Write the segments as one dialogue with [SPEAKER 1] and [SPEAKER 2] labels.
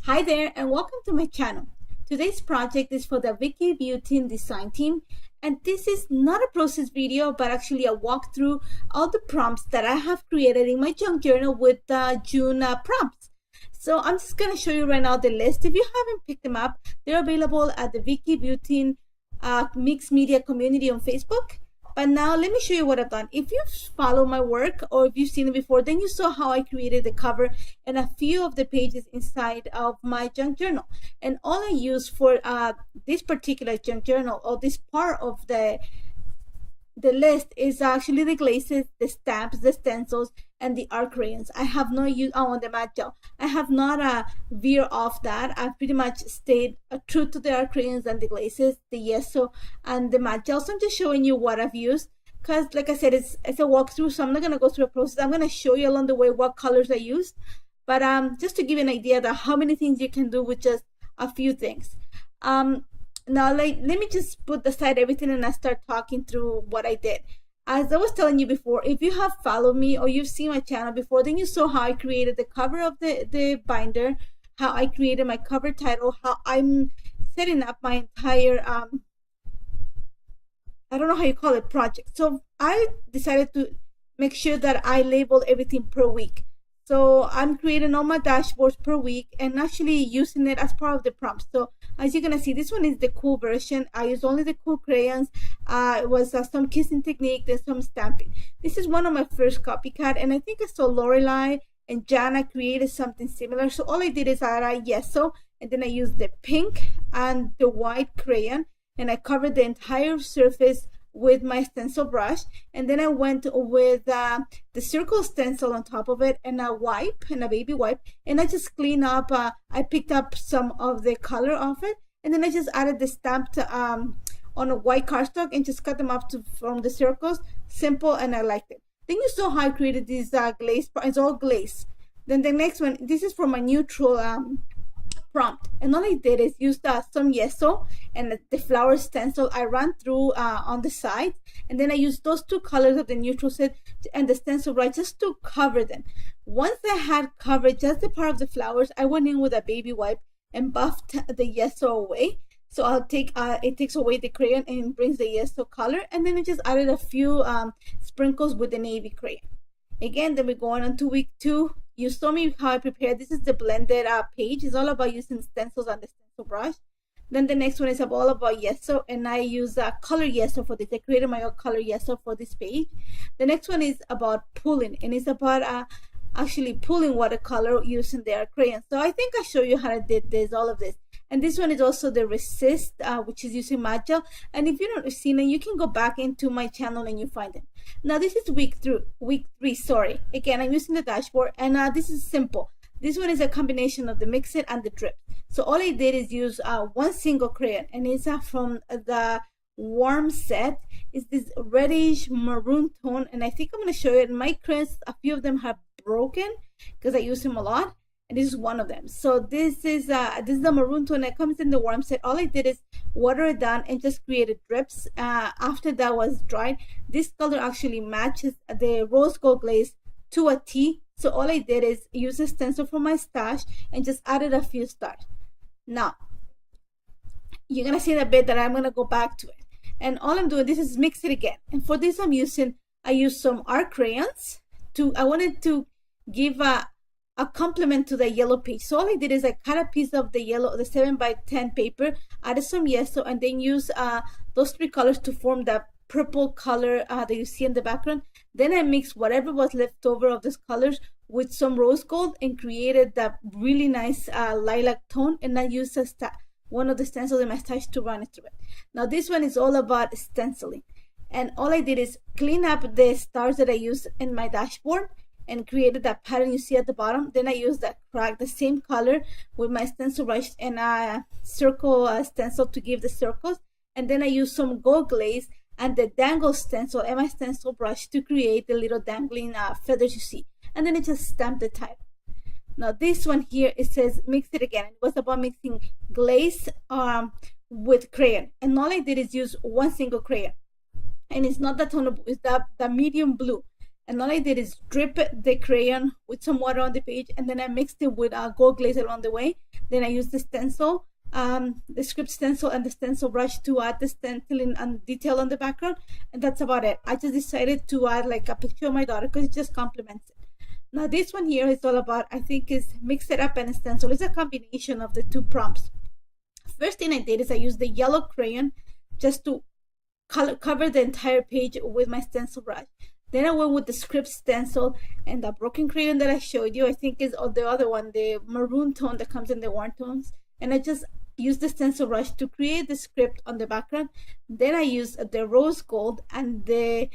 [SPEAKER 1] Hi there and welcome to my channel. Today's project is for the VICKI BOUTIN design team, and this is not a process video but actually a walkthrough all the prompts that I have created in my junk journal with June prompts. So I'm just going to show you right now the list. If you haven't picked them up, they're available at the VICKI BOUTIN mixed media community on Facebook. But now let me show you what I've done. If you follow my work or if you've seen it before, then you saw how I created the cover and a few of the pages inside of my junk journal. And all I use for this particular junk journal, or this part of the list, is actually the glazes, the stamps, the stencils, and the art crayons. I have not used on the matte gel. I have not veered off that. I've pretty much stayed true to the art crayons and the glazes, the gesso, and the matte gel. So I'm just showing you what I've used, because like I said, it's a walkthrough, so I'm not gonna go through a process. I'm gonna show you along the way what colors I used, but just to give you an idea of how many things you can do with just a few things. Now let me just put aside everything and I start talking through what I did. As I was telling you before, if you have followed me or you've seen my channel before, then you saw how I created the cover of the binder, how I created my cover title, how I'm setting up my entire I don't know how you call it, project. So I decided to make sure that I label everything per week. So I'm creating all my dashboards per week and actually using it as part of the prompts. So as you're gonna see, this one is the cool version. I used only the cool crayons. It was some kissing technique, then some stamping. This is one of my first copycat, and I think I saw Lorelei and Jana created something similar. So all I did is I gesso, and then I used the pink and the white crayon, and I covered the entire surface with my stencil brush, and then I went with the circle stencil on top of it, and a wipe, and a baby wipe, and I just clean up. I picked up some of the color of it, and then I just added the stamped on a white cardstock and just cut them up from the circles. Simple, and I liked it. Then you saw how I created these glaze. It's all glaze. Then the next one, this is for my neutral prompt, and all I did is use some gesso and the flower stencil. I ran through on the side, and then I used those two colors of the neutral set and the stencil right just to cover them. Once I had covered just the part of the flowers, I went in with a baby wipe and buffed the gesso away. So I'll take it takes away the crayon and brings the gesso color, and then I just added a few sprinkles with the navy crayon. Again, then we're going on to week 2. You saw me how I prepared. This is the blended page. It's all about using stencils and the stencil brush. Then the next one is all about gesso, and I use color gesso for this. I created my own color gesso for this page. The next one is about pulling, and it's about actually pulling watercolor using their crayons. So I think I show you how I did this, all of this. And this one is also the resist, which is using matte gel. And if you don't see it, you can go back into my channel and you find it. Now this is week 3. Sorry. Again, I'm using the dashboard, and this is simple. This one is a combination of the mix it and the drip. So all I did is use one single crayon, and it's from the warm set. It's this reddish maroon tone, and I think I'm going to show you. My crayons, a few of them have broken because I use them a lot, and this is one of them. So this is the maroon tone. It comes in the warm set. All I did is water it down and just created drips. After that was dried, this color actually matches the rose gold glaze to a T. So all I did is use a stencil from my stash and just added a few stars. Now you're gonna see in a bit that I'm gonna go back to it, and all I'm doing this is mix it again. And for this I used some art crayons. I wanted to give a complement to the yellow page. So all I did is I cut a piece of the 7x10 paper, added some gesso, and then use those 3 colors to form that purple color that you see in the background. Then I mixed whatever was left over of these colors with some rose gold and created that really nice lilac tone, and I used one of the stencils in my stash to run it through it. Now this one is all about stenciling, and all I did is clean up the stars that I used in my dashboard and created that pattern you see at the bottom. Then I used the same color with my stencil brush and a circle stencil to give the circles, and then I used some gold glaze and the dangle stencil and my stencil brush to create the little dangling feathers you see, and then I just stamped the title. Now this one here, it says mix it again. It was about mixing glaze with crayon, and all I did is use one single crayon, and it's not the tone of blue, it's the medium blue. And all I did is drip the crayon with some water on the page, and then I mixed it with gold glaze along the way. Then I use the stencil, the script stencil and the stencil brush to add the stenciling and detail on the background, and that's about it. I just decided to add like a picture of my daughter because it just complements it. Now this one here is all about, I think, is Mix It Up and Stencil. It's a combination of the two prompts. First thing I did is I used the yellow crayon just to cover the entire page with my stencil brush. Then I went with the script stencil and the broken crayon that I showed you, I think is the other one, the maroon tone that comes in the warm tones. And I just used the stencil brush to create the script on the background. Then I used the rose gold and the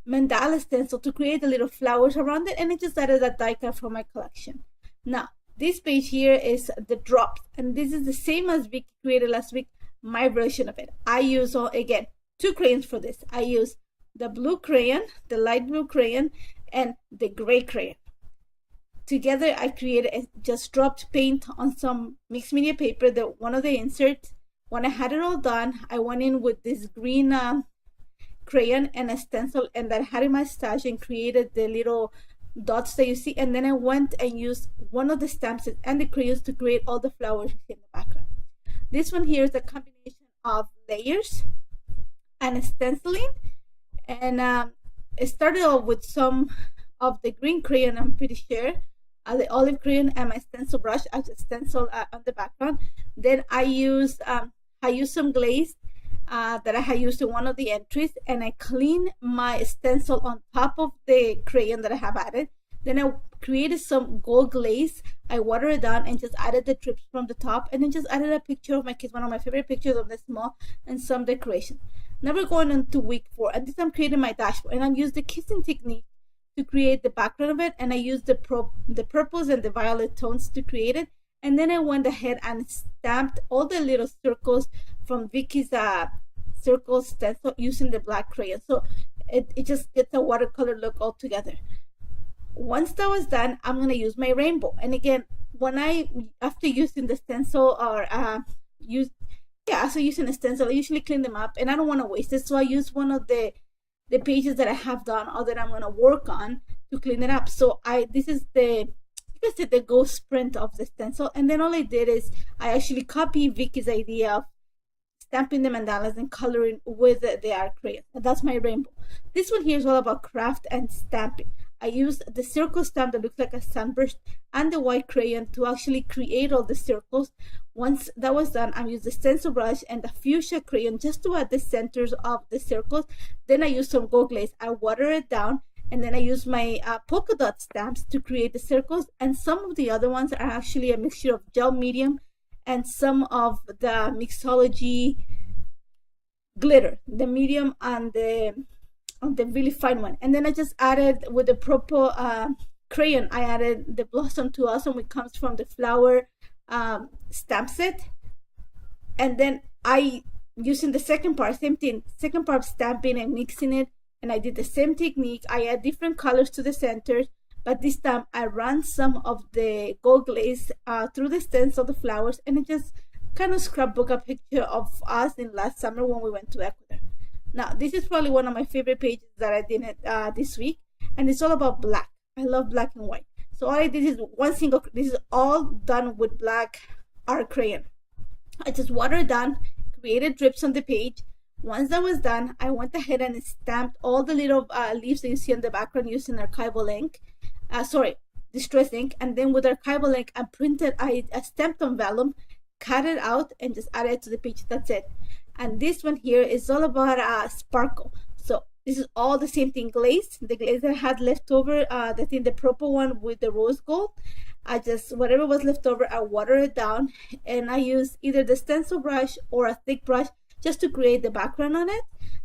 [SPEAKER 1] mandala stencil to create the little flowers around it, and I just added a die cut from my collection. Now, this page here is the drops, and this is the same as Vicky created last week, my version of it. I use, again, two crayons for this. I use the blue crayon, the light blue crayon, and the gray crayon. Together, I created, just dropped paint on some mixed media paper, one of the inserts. When I had it all done, I went in with this green crayon and a stencil, and that I had in my stash, and created the little dots that you see. And then I went and used one of the stamps and the crayons to create all the flowers in the background. This one here is a combination of layers and stenciling, and it started off with some of the green crayon, I'm pretty sure, the olive crayon, and my stencil brush as a stencil on the background. Then I used some glaze that I had used in one of the entries, and I cleaned my stencil on top of the crayon that I have added. Then I created some gold glaze. I watered it down and just added the drips from the top, and then just added a picture of my kids, one of my favorite pictures of the small, and some decoration. Now we're going on to week 4, and this I'm creating my dashboard, and I used the kissing technique to create the background of it, and I used the purples and the violet tones to create it. And then I went ahead and stamped all the little circles from Vicky's circle stencil using the black crayon. So it just gets a watercolor look all together. Once that was done, I'm going to use my rainbow. And again, after using the stencil after using a stencil, I usually clean them up, and I don't want to waste it. So I use one of the pages that I have done or that I'm going to work on to clean it up. So this is the ghost print of the stencil. And then all I did is I actually copied Vicky's idea of stamping the mandalas and coloring with the art crayon. And that's my rainbow. This one here is all about craft and stamping. I used the circle stamp that looks like a sunburst and the white crayon to actually create all the circles. Once that was done, I used the stencil brush and the fuchsia crayon just to add the centers of the circles. Then I used some gold glaze. I watered it down, and then I used my polka dot stamps to create the circles. And some of the other ones are actually a mixture of gel medium and some of the mixology glitter, the medium and the really fine one. And then I just added with the purple crayon, I added the Blossom to Awesome, which comes from the flower stamp set. And then using the second part, same thing, second part stamping and mixing it, and I did the same technique. I add different colors to the centers, but this time I ran some of the gold glaze through the stems of the flowers, and it just kind of scrapbook a picture of us in last summer when we went to Ecuador. Now, this is probably one of my favorite pages that I did this week, and it's all about black. I love black and white. So all I did is this is all done with black art crayon. I just watered it down, created drips on the page. Once that was done, I went ahead and stamped all the little leaves that you see on the background using archival ink. Distress ink. And then with archival ink, I stamped on vellum, cut it out, and just added it to the page. That's it. And this one here is all about sparkle. So this is all the same thing, glaze. The glaze that I had left over, the purple one with the rose gold. Whatever was left over, I watered it down, and I used either the stencil brush or a thick brush just to create the background on it.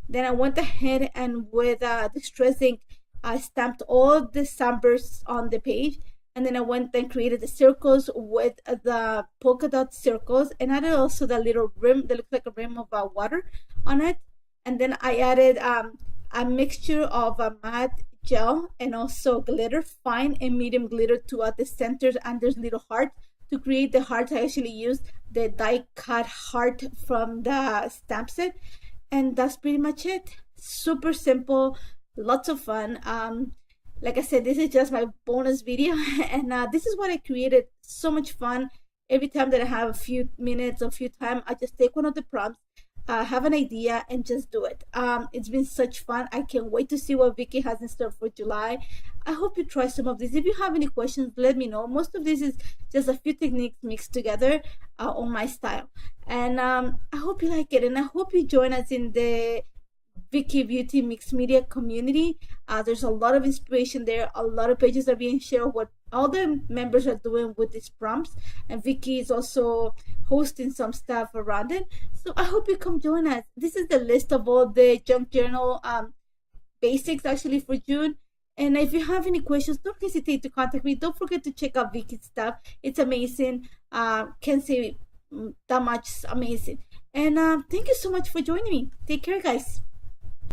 [SPEAKER 1] Then I went ahead and with Distress ink, I stamped all the sunbursts on the page. And then I went and created the circles with the polka dot circles, and added also the little rim that looks like a rim of water on it. And then I added a mixture of matte gel and also glitter, fine and medium glitter to add the centers, and there's little heart. To create the hearts, I actually used the die cut heart from the stamp set, and that's pretty much it. Super simple, lots of fun. Like I said, this is just my bonus video, and this is what I created. So much fun. every time that I have a few minutes or few time, I just take one of the prompts, have an idea, and just do it. It's been such fun. I can't wait to see what Vicky has in store for July. I hope you try some of these. If you have any questions, let me know. Most of this is just a few techniques mixed together on my style. And I hope you like it, and I hope you join us in the Vicky Beauty Mixed Media community. There's a lot of inspiration there. A lot of pages are being shared what all the members are doing with these prompts, and Vicky is also hosting some stuff around it. So I hope you come join us. This is the list of all the junk journal basics actually for June. And if you have any questions, don't hesitate to contact me. Don't forget to check out Vicky's stuff. It's amazing. Can't say that much. It's amazing. And thank you so much for joining me. Take care, guys.